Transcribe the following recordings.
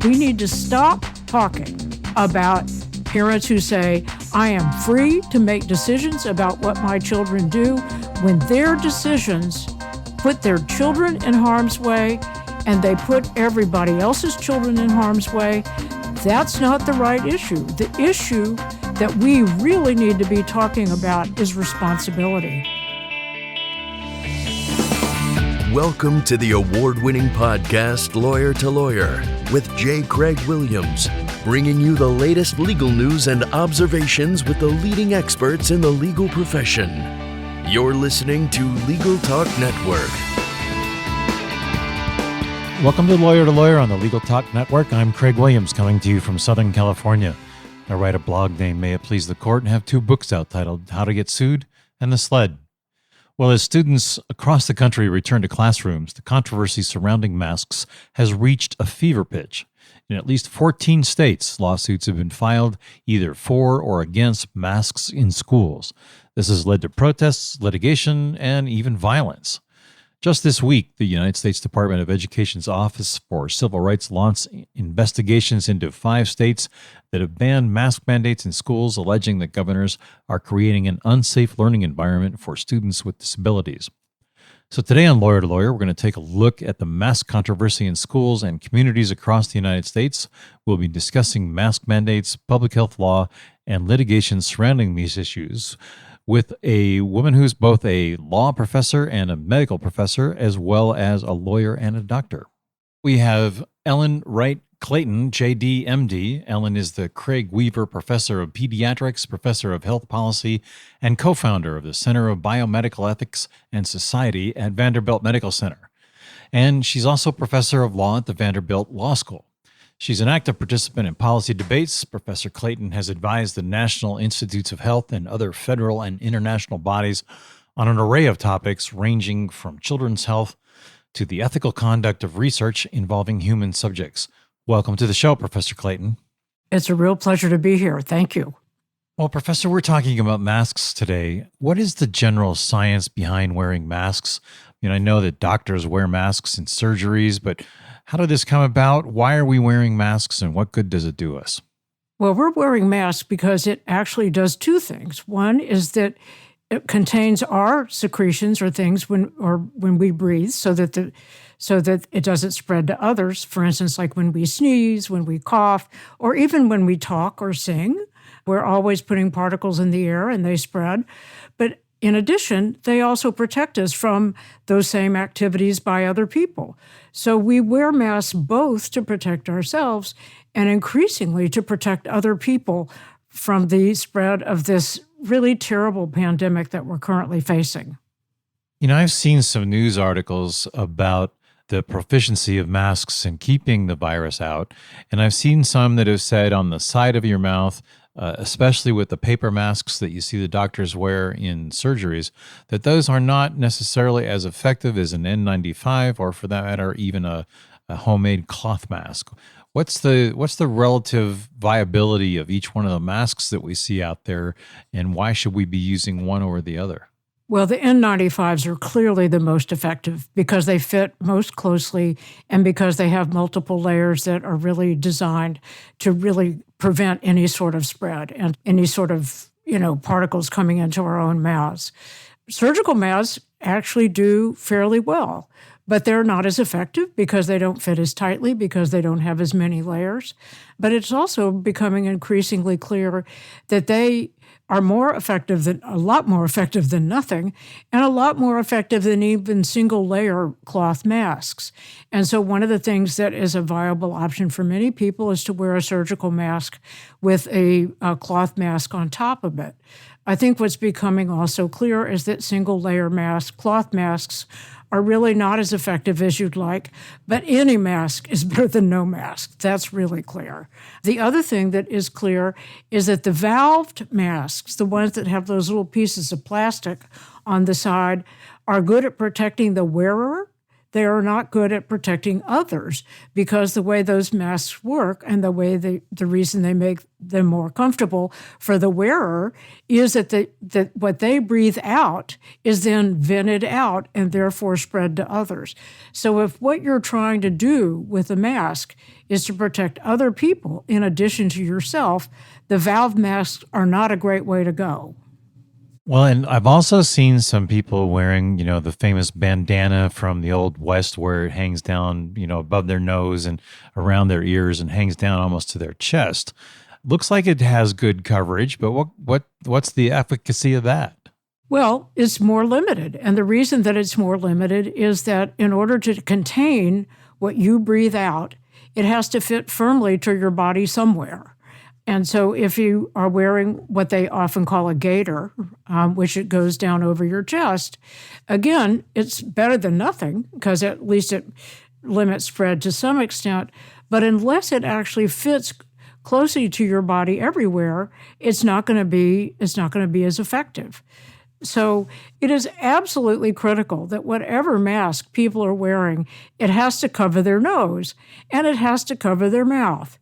We need to stop talking about parents who say, I am free to make decisions about what my children do, when their decisions put their children in harm's way and they put everybody else's children in harm's way. That's not the right issue. The issue that we really need to be talking about is responsibility. Welcome to the award-winning podcast, Lawyer to Lawyer, with J. Craig Williams, bringing you the latest legal news and observations with the leading experts in the legal profession. You're listening to Legal Talk Network. Welcome to Lawyer on the Legal Talk Network. I'm Craig Williams, coming to you from Southern California. I write a blog named May It Please the Court and have two books out titled How to Get Sued and The Sled. Well, as students across the country return to classrooms, the controversy surrounding masks has reached a fever pitch. In at least 14 states, lawsuits have been filed either for or against masks in schools. This has led to protests, litigation, and even violence. Just this week, the United States Department of Education's Office for Civil Rights launched investigations into 5 states that have banned mask mandates in schools, alleging that governors are creating an unsafe learning environment for students with disabilities. So today on Lawyer to Lawyer, we're going to take a look at the mask controversy in schools and communities across the United States. We'll be discussing mask mandates, public health law, and litigation surrounding these issues with a woman who's both a law professor and a medical professor, as well as a lawyer and a doctor. We have Ellen Wright Clayton, JD, MD. Ellen is the Craig Weaver Professor of Pediatrics, Professor of Health Policy, and co-founder of the Center of Biomedical Ethics and Society at Vanderbilt Medical Center. And she's also Professor of Law at the Vanderbilt Law School. She's an active participant in policy debates. Professor Clayton has advised the National Institutes of Health and other federal and international bodies on an array of topics ranging from children's health to the ethical conduct of research involving human subjects. Welcome to the show, Professor Clayton. It's a real pleasure to be here. Thank you. Well, Professor, we're talking about masks today. What is the general science behind wearing masks? I know that doctors wear masks in surgeries, but how did this come about? Why are we wearing masks, and what good does it do us? Well, we're wearing masks because it actually does two things. One is that it contains our secretions or things when we breathe, so that it doesn't spread to others. For instance, like when we sneeze, when we cough, or even when we talk or sing, we're always putting particles in the air and they spread. But in addition, they also protect us from those same activities by other people. So we wear masks both to protect ourselves and increasingly to protect other people from the spread of this really terrible pandemic that we're currently facing. I've seen some news articles about the proficiency of masks in keeping the virus out, and I've seen some that have said on the side of your mouth, especially with the paper masks that you see the doctors wear in surgeries, that those are not necessarily as effective as an N95 or, for that matter, even a homemade cloth mask. What's the relative viability of each one of the masks that we see out there, and why should we be using one over the other? Well, the N95s are clearly the most effective because they fit most closely and because they have multiple layers that are really designed to really prevent any sort of spread and any sort of, particles coming into our own mouths. Surgical masks actually do fairly well, but they're not as effective because they don't fit as tightly, because they don't have as many layers. But it's also becoming increasingly clear that they are a lot more effective than nothing, and a lot more effective than even single-layer cloth masks. And so one of the things that is a viable option for many people is to wear a surgical mask with a cloth mask on top of it. I think what's becoming also clear is that single-layer cloth masks are really not as effective as you'd like, but any mask is better than no mask. That's really clear. The other thing that is clear is that the valved masks, the ones that have those little pieces of plastic on the side, are good at protecting the wearer. they are not good at protecting others, because the way those masks work and the reason they make them more comfortable for the wearer is that what they breathe out is then vented out and therefore spread to others. So if what you're trying to do with a mask is to protect other people in addition to yourself, the valve masks are not a great way to go. Well, and I've also seen some people wearing, the famous bandana from the Old West where it hangs down, above their nose and around their ears and hangs down almost to their chest. Looks like it has good coverage, but what's the efficacy of that? Well, it's more limited. And the reason that it's more limited is that in order to contain what you breathe out, it has to fit firmly to your body somewhere. And so if you are wearing what they often call a gaiter, which it goes down over your chest, again, it's better than nothing because at least it limits spread to some extent. But unless it actually fits closely to your body everywhere, it's not going to be as effective. So it is absolutely critical that whatever mask people are wearing, it has to cover their nose and it has to cover their mouth.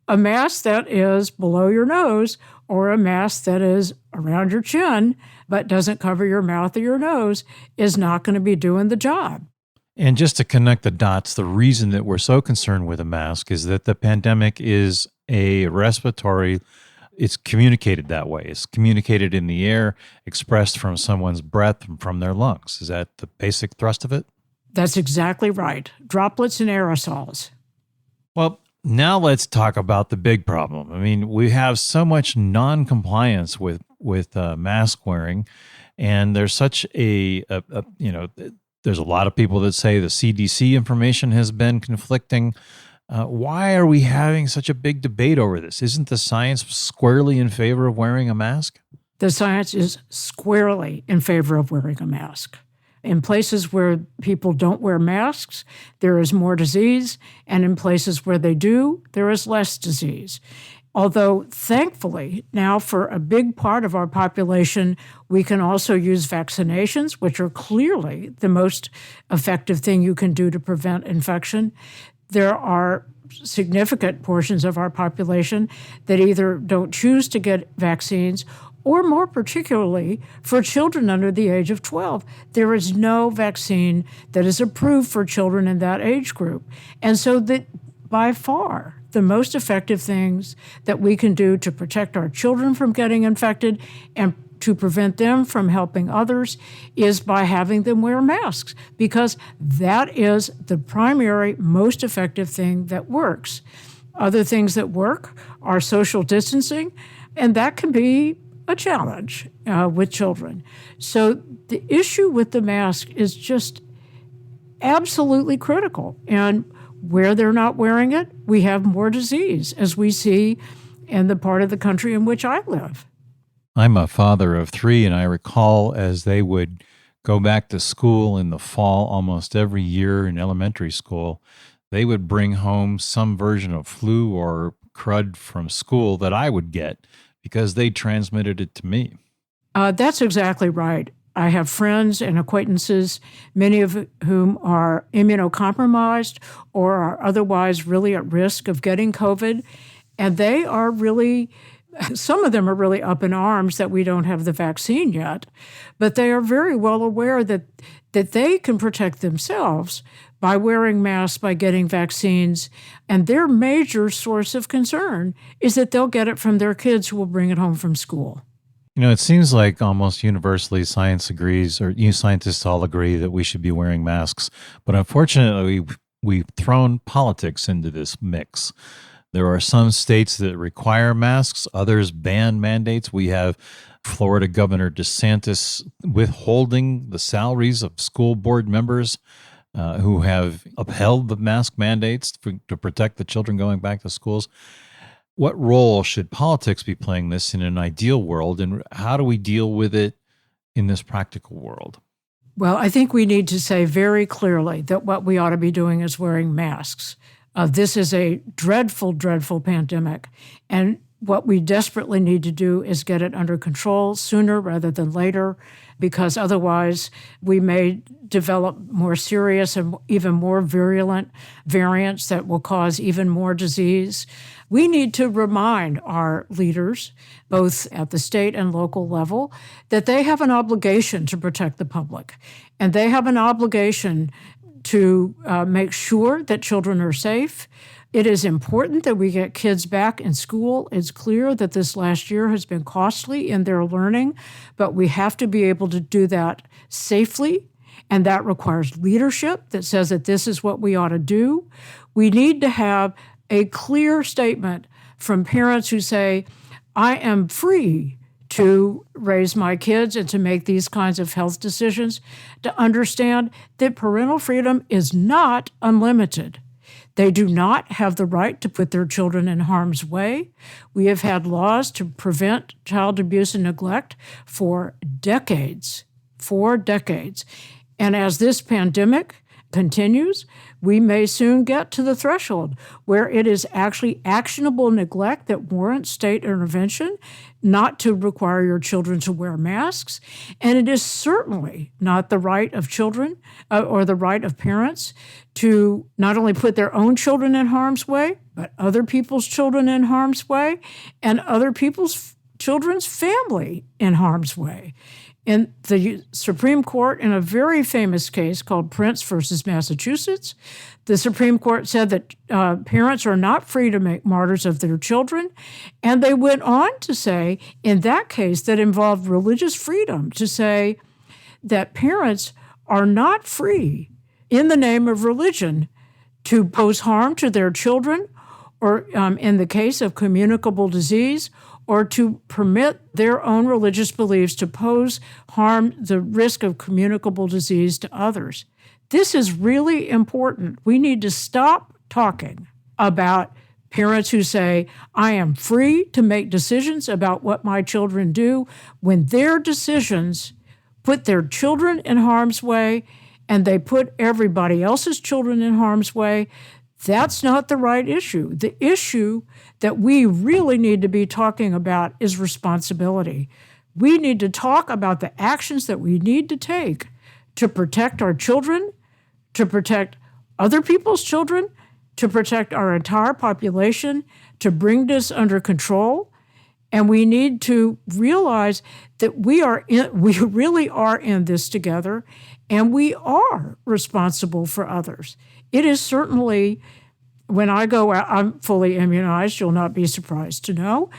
A mask that is below your nose or a mask that is around your chin but doesn't cover your mouth or your nose is not going to be doing the job. And just to connect the dots, the reason that we're so concerned with a mask is that the pandemic is a respiratory. It's communicated that way. It's communicated in the air, expressed from someone's breath and from their lungs. Is that the basic thrust of it? That's exactly right. Droplets and aerosols. Well, now let's talk about the big problem. I mean, we have so much non-compliance with mask wearing, and there's such there's a lot of people that say the CDC information has been conflicting. Why are we having such a big debate over this? Isn't the science squarely in favor of wearing a mask? The science is squarely in favor of wearing a mask. In places where people don't wear masks, there is more disease, and in places where they do, there is less disease. Although, thankfully, now for a big part of our population, we can also use vaccinations, which are clearly the most effective thing you can do to prevent infection. There are significant portions of our population that either don't choose to get vaccines, or more particularly for children under the age of 12. There is no vaccine that is approved for children in that age group. And so that by far, the most effective things that we can do to protect our children from getting infected and to prevent them from helping others is by having them wear masks, because that is the primary, most effective thing that works. Other things that work are social distancing, and that can be a challenge with children. So the issue with the mask is just absolutely critical. And where they're not wearing it, we have more disease, as we see in the part of the country in which I live. I'm a father of three, and I recall as they would go back to school in the fall almost every year in elementary school, they would bring home some version of flu or crud from school that I would get because they transmitted it to me. That's exactly right. I have friends and acquaintances, many of whom are immunocompromised or are otherwise really at risk of getting COVID. And they are really, some of them are really up in arms that we don't have the vaccine yet. But they are very well aware that they can protect themselves by wearing masks, by getting vaccines. And their major source of concern is that they'll get it from their kids who will bring it home from school. It seems like almost universally science agrees, or you scientists all agree that we should be wearing masks. But unfortunately, we've thrown politics into this mix. There are some states that require masks, others ban mandates. We have Florida Governor DeSantis withholding the salaries of school board members who have upheld the mask mandates to protect the children going back to schools. What role should politics be playing this in an ideal world, and how do we deal with it in this practical world? Well, I think we need to say very clearly that what we ought to be doing is wearing masks. This is a dreadful, dreadful pandemic, and what we desperately need to do is get it under control sooner rather than later, because otherwise we may develop more serious and even more virulent variants that will cause even more disease. We need to remind our leaders, both at the state and local level, that they have an obligation to protect the public, and they have an obligation to make sure that children are safe. It is important that we get kids back in school. It's clear that this last year has been costly in their learning, but we have to be able to do that safely, and that requires leadership that says that this is what we ought to do. We need to have a clear statement from parents who say, I am free to raise my kids and to make these kinds of health decisions, to understand that parental freedom is not unlimited. They do not have the right to put their children in harm's way. We have had laws to prevent child abuse and neglect for decades. And as this pandemic continues, we may soon get to the threshold where it is actually actionable neglect that warrants state intervention, not to require your children to wear masks. And it is certainly not the right of children or the right of parents to not only put their own children in harm's way, but other people's children in harm's way and other people's children's family in harm's way. In the Supreme Court, in a very famous case called Prince versus Massachusetts, the Supreme Court said that parents are not free to make martyrs of their children. And they went on to say, in that case that involved religious freedom, to say that parents are not free in the name of religion to pose harm to their children, or in the case of communicable disease, or to permit their own religious beliefs to pose harm, the risk of communicable disease to others. This is really important. We need to stop talking about parents who say, I am free to make decisions about what my children do, when their decisions put their children in harm's way and they put everybody else's children in harm's way. That's not the right issue. The issue that we really need to be talking about is responsibility. We need to talk about the actions that we need to take to protect our children, to protect other people's children, to protect our entire population, to bring this under control. And we need to realize that we really are in this together, and we are responsible for others. It is certainly, when I go out, I'm fully immunized, you'll not be surprised to know.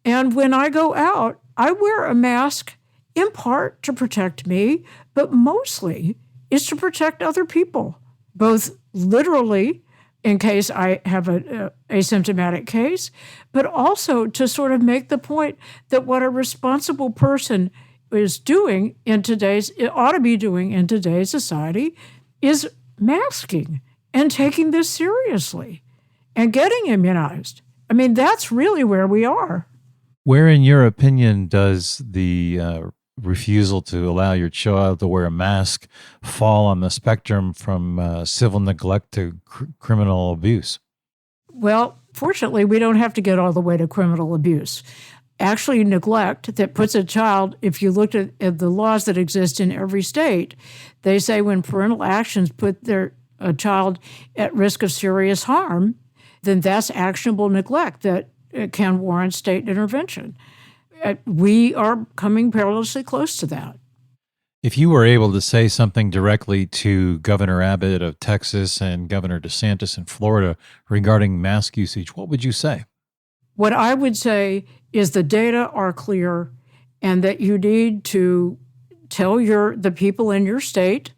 And when I go out, I wear a mask in part to protect me, but mostly is to protect other people, both literally in case I have an asymptomatic case, but also to sort of make the point that what a responsible person is doing ought to be doing in today's society is masking and taking this seriously and getting immunized. I mean, that's really where we are. Where, in your opinion, does the refusal to allow your child to wear a mask fall on the spectrum from civil neglect to criminal abuse? Well, fortunately, we don't have to get all the way to criminal abuse. Actually, neglect that puts a child, if you looked at the laws that exist in every state, they say when parental actions put a child at risk of serious harm, then that's actionable neglect that can warrant state intervention. We are coming perilously close to that. If you were able to say something directly to Governor Abbott of Texas and Governor DeSantis in Florida regarding mask usage, what would you say? What I would say is the data are clear, and that you need to tell the people in your state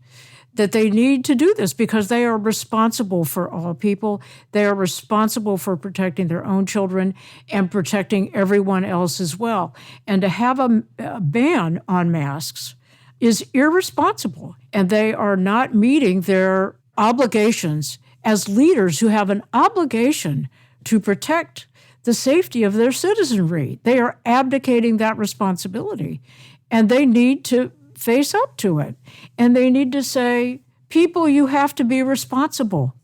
that they need to do this because they are responsible for all people. They are responsible for protecting their own children and protecting everyone else as well. And to have a ban on masks is irresponsible, and they are not meeting their obligations as leaders who have an obligation to protect the safety of their citizenry. They are abdicating that responsibility, and they need to face up to it. And they need to say, people, you have to be responsible.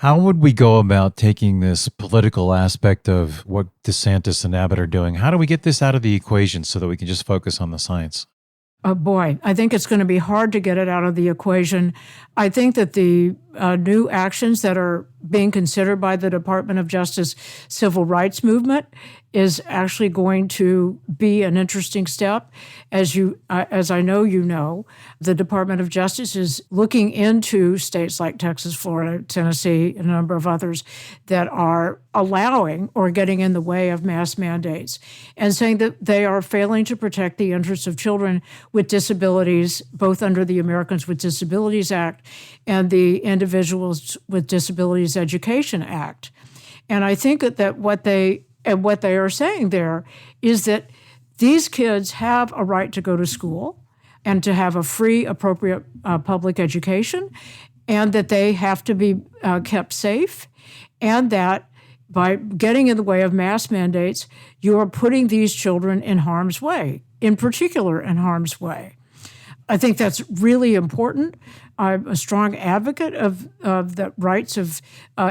How would we go about taking this political aspect of what DeSantis and Abbott are doing? How do we get this out of the equation so that we can just focus on the science? Oh boy, I think it's going to be hard to get it out of the equation. I think that the new actions that are being considered by the Department of Justice civil rights movement is actually going to be an interesting step. As I know you know, the Department of Justice is looking into states like Texas, Florida, Tennessee, and a number of others that are allowing or getting in the way of mask mandates and saying that they are failing to protect the interests of children with disabilities, both under the Americans with Disabilities Act and the Individuals with Disabilities Education Act. And I think that what they are saying there is that these kids have a right to go to school and to have a free, appropriate public education, and that they have to be kept safe, and that by getting in the way of mask mandates, you are putting these children in harm's way, in particular in harm's way. I think that's really important. I'm a strong advocate of the rights of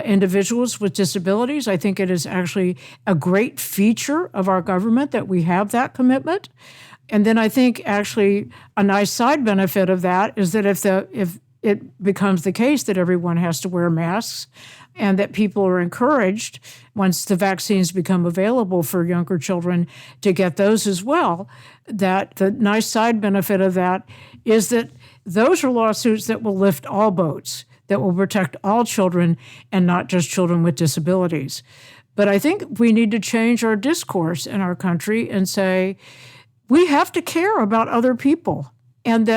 individuals with disabilities. I think it is actually a great feature of our government that we have that commitment. And then I think actually a nice side benefit of that is that if it becomes the case that everyone has to wear masks and that people are encouraged, once the vaccines become available for younger children, to get those as well, that the nice side benefit of that is that those are lawsuits that will lift all boats, that will protect all children and not just children with disabilities. But I think we need to change our discourse in our country and say, we have to care about other people, and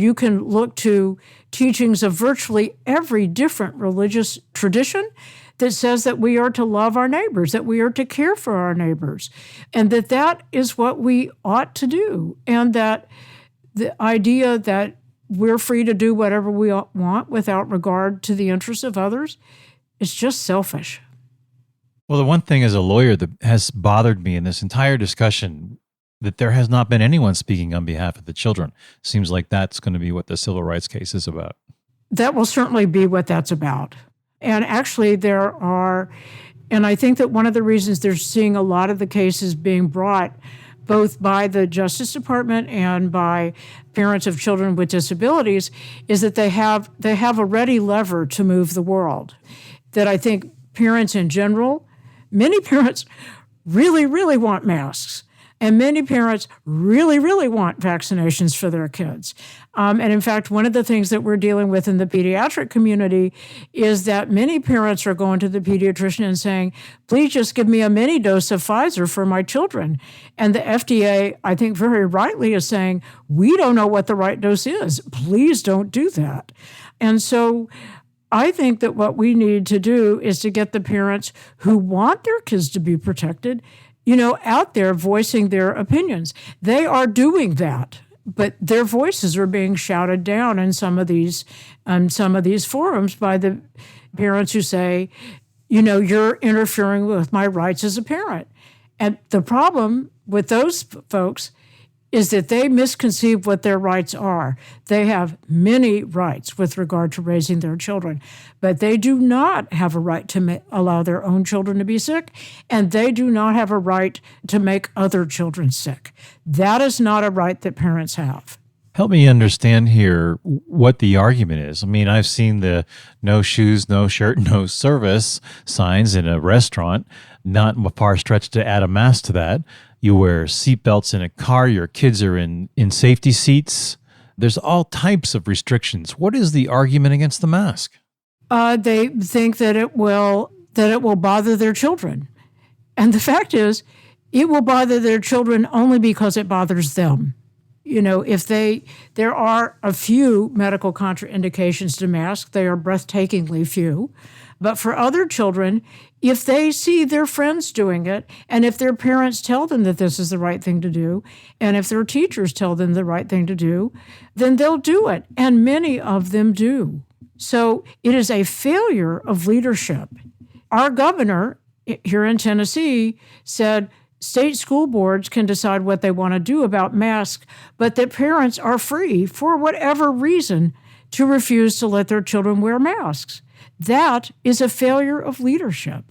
you can look to teachings of virtually every different religious tradition that says that we are to love our neighbors, that we are to care for our neighbors, and that is what we ought to do. And that the idea that we're free to do whatever we want without regard to the interests of others is just selfish. Well, the one thing as a lawyer that has bothered me in this entire discussion, that there has not been anyone speaking on behalf of the children. Seems like that's going to be what the civil rights case is about. That will certainly be what that's about. And actually and I think that one of the reasons they're seeing a lot of the cases being brought both by the Justice Department and by parents of children with disabilities is that they have a ready lever to move the world. That I think parents in general, many parents really, really want masks. And many parents really, really want vaccinations for their kids. And in fact, one of the things that we're dealing with in the pediatric community is that many parents are going to the pediatrician and saying, please just give me a mini dose of Pfizer for my children. And the FDA, I think very rightly, is saying, we don't know what the right dose is. Please don't do that. And so I think that what we need to do is to get the parents who want their kids to be protected out there voicing their opinions. They are doing that, but their voices are being shouted down in some of these forums by the parents who say, you're interfering with my rights as a parent. And the problem with those folks is that they misconceive what their rights are. They have many rights with regard to raising their children, but they do not have a right to allow their own children to be sick, and they do not have a right to make other children sick. That is not a right that parents have. Help me understand here what the argument is. I mean, I've seen the no shoes, no shirt, no service signs in a restaurant, not a far stretch to add a mask to that. You wear seatbelts in a car. Your kids are in safety seats. There's all types of restrictions. What is the argument against the mask? They think that it will bother their children. And the fact is, it will bother their children only because it bothers them. There are a few medical contraindications to masks. They are breathtakingly few. But for other children, if they see their friends doing it, and if their parents tell them that this is the right thing to do, and if their teachers tell them the right thing to do, then they'll do it. And many of them do. So it is a failure of leadership. Our governor here in Tennessee said state school boards can decide what they want to do about masks, but that parents are free, for whatever reason, to refuse to let their children wear masks. That is a failure of leadership.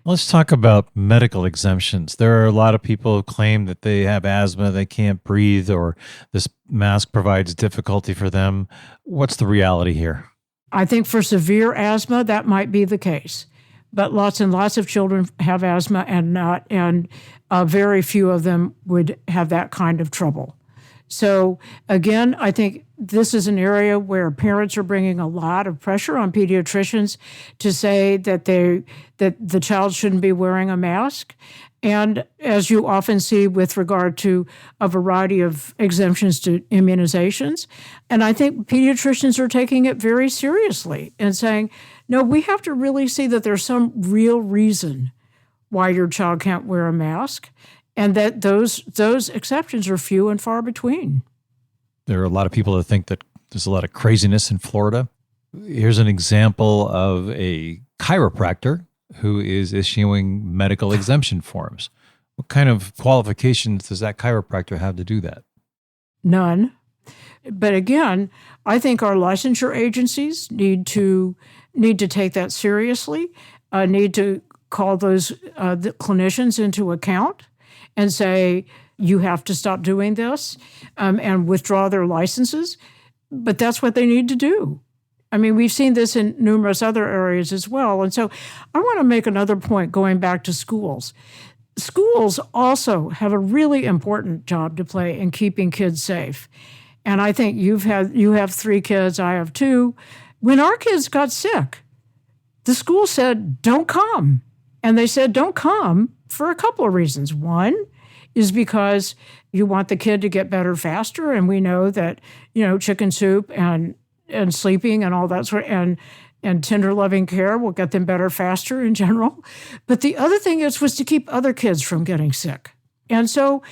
Let's talk about medical exemptions. There are a lot of people who claim that they have asthma, they can't breathe, or this mask provides difficulty for them. What's the reality here? I think for severe asthma, that might be the case. But lots and lots of children have asthma and very few of them would have that kind of trouble. So again, I think this is an area where parents are bringing a lot of pressure on pediatricians to say that the child shouldn't be wearing a mask. And as you often see with regard to a variety of exemptions to immunizations, and I think pediatricians are taking it very seriously and saying, no, we have to really see that there's some real reason why your child can't wear a mask, and that those exceptions are few and far between. There are a lot of people that think that there's a lot of craziness in Florida. Here's an example of a chiropractor who is issuing medical exemption forms. What kind of qualifications does that chiropractor have to do that? None. But again, I think our licensure agencies need to take that seriously, need to call those the clinicians into account and say, you have to stop doing this and withdraw their licenses. But that's what they need to do. I mean, we've seen this in numerous other areas as well. And so I want to make another point going back to schools. Schools also have a really important job to play in keeping kids safe. And I think you have 3 kids, I have 2. When our kids got sick, the school said, don't come. And they said, don't come for a couple of reasons. One is because you want the kid to get better faster. And we know that, chicken soup and sleeping and all that sort and tender loving care will get them better faster in general. But the other thing was to keep other kids from getting sick. And so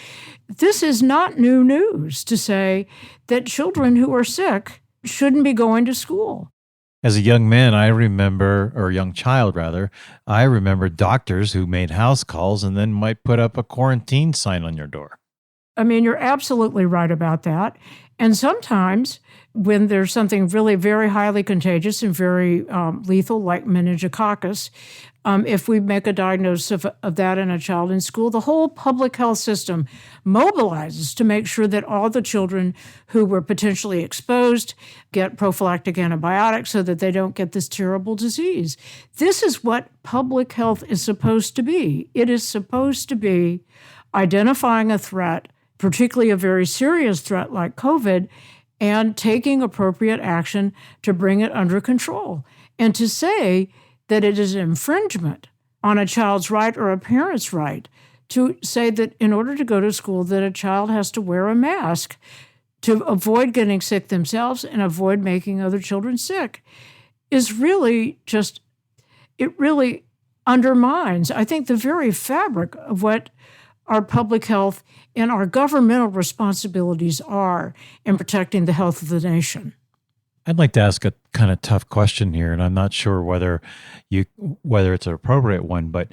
this is not new news to say that children who are sick shouldn't be going to school. As a young man, or young child rather, I remember doctors who made house calls and then might put up a quarantine sign on your door. I mean, you're absolutely right about that. And sometimes when there's something really very highly contagious and very lethal, like meningococcus, if we make a diagnosis of that in a child in school, the whole public health system mobilizes to make sure that all the children who were potentially exposed get prophylactic antibiotics so that they don't get this terrible disease. This is what public health is supposed to be. It is supposed to be identifying a threat, particularly a very serious threat like COVID, and taking appropriate action to bring it under control. And to say that it is an infringement on a child's right or a parent's right to say that in order to go to school that a child has to wear a mask to avoid getting sick themselves and avoid making other children sick is really it really undermines, I think, the very fabric of what our public health and our governmental responsibilities are in protecting the health of the nation. I'd like to ask a kind of tough question here, and I'm not sure whether it's an appropriate one, but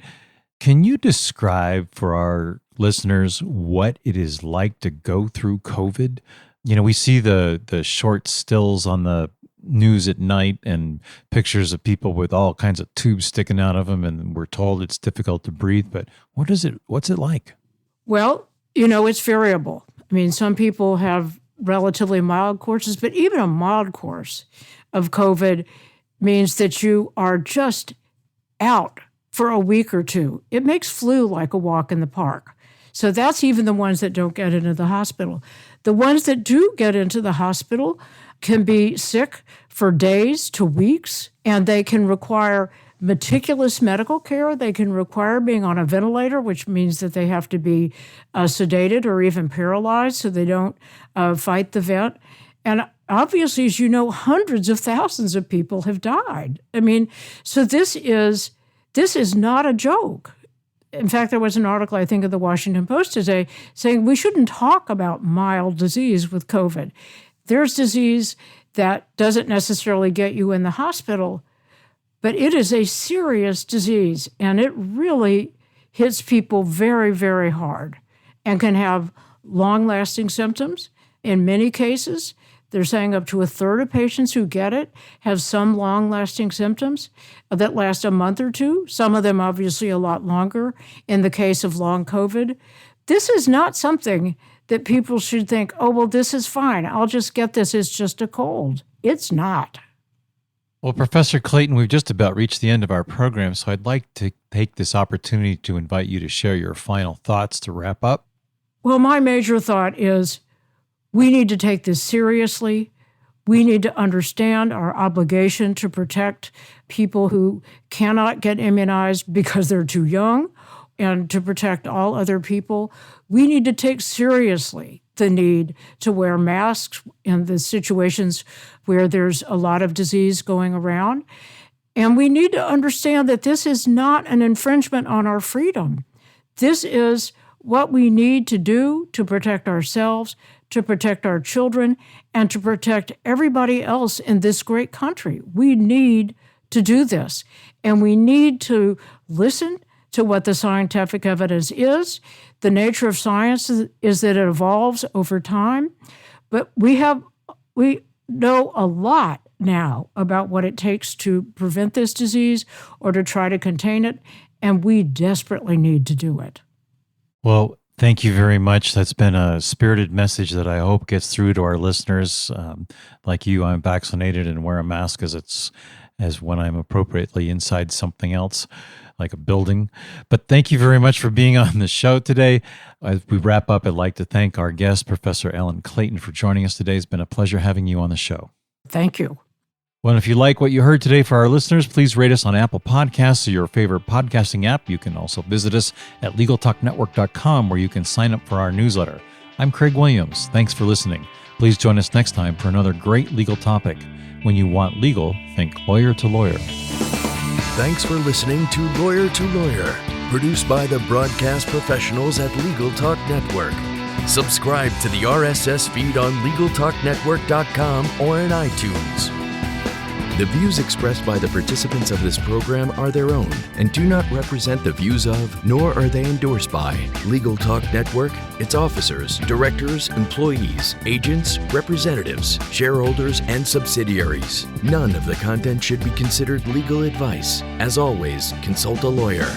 can you describe for our listeners what it is like to go through COVID? We see the short stills on the news at night and pictures of people with all kinds of tubes sticking out of them, and we're told it's difficult to breathe, but what's it like? Well, it's variable. I mean, some people have relatively mild courses, but even a mild course of COVID means that you are just out for a week or two. It makes flu like a walk in the park. So that's even the ones that don't get into the hospital. The ones that do get into the hospital can be sick for days to weeks, and they can require meticulous medical care. They can require being on a ventilator, which means that they have to be sedated or even paralyzed so they don't fight the vent. And obviously, as you know, hundreds of thousands of people have died. I mean, so this is not a joke. In fact, there was an article, I think, of the Washington Post today saying we shouldn't talk about mild disease with COVID. There's disease that doesn't necessarily get you in the hospital, but it is a serious disease, and it really hits people very, very hard and can have long-lasting symptoms. In many cases, They're saying up to a third of patients who get it have some long-lasting symptoms that last a month or two, some of them obviously a lot longer in the case of long COVID. This is not something that people should think, oh, well, this is fine. I'll just get this. It's just a cold. It's not. Well, Professor Clayton, we've just about reached the end of our program, so I'd like to take this opportunity to invite you to share your final thoughts to wrap up. Well, my major thought is we need to take this seriously. We need to understand our obligation to protect people who cannot get immunized because they're too young, and to protect all other people. We need to take seriously the need to wear masks in the situations where there's a lot of disease going around. And we need to understand that this is not an infringement on our freedom. This is what we need to do to protect ourselves, to protect our children, and to protect everybody else in this great country. We need to do this. And we need to listen to what the scientific evidence is. The nature of science is that it evolves over time. But we know a lot now about what it takes to prevent this disease or to try to contain it, and we desperately need to do it. Well, thank you very much. That's been a spirited message that I hope gets through to our listeners. Like you, I'm vaccinated and wear a mask as when I'm appropriately inside something else, like a building. But thank you very much for being on the show today. As we wrap up, I'd like to thank our guest, Professor Ellen Clayton, for joining us today. It's been a pleasure having you on the show. Thank you. Well, if you like what you heard today, for our listeners, please rate us on Apple Podcasts or your favorite podcasting app. You can also visit us at LegalTalkNetwork.com, where you can sign up for our newsletter. I'm Craig Williams. Thanks for listening. Please join us next time for another great legal topic. When you want legal, think lawyer to lawyer. Thanks for listening to Lawyer, produced by the broadcast professionals at Legal Talk Network. Subscribe to the RSS feed on LegalTalkNetwork.com or in iTunes. The views expressed by the participants of this program are their own and do not represent the views of, nor are they endorsed by, Legal Talk Network, its officers, directors, employees, agents, representatives, shareholders, and subsidiaries. None of the content should be considered legal advice. As always, consult a lawyer.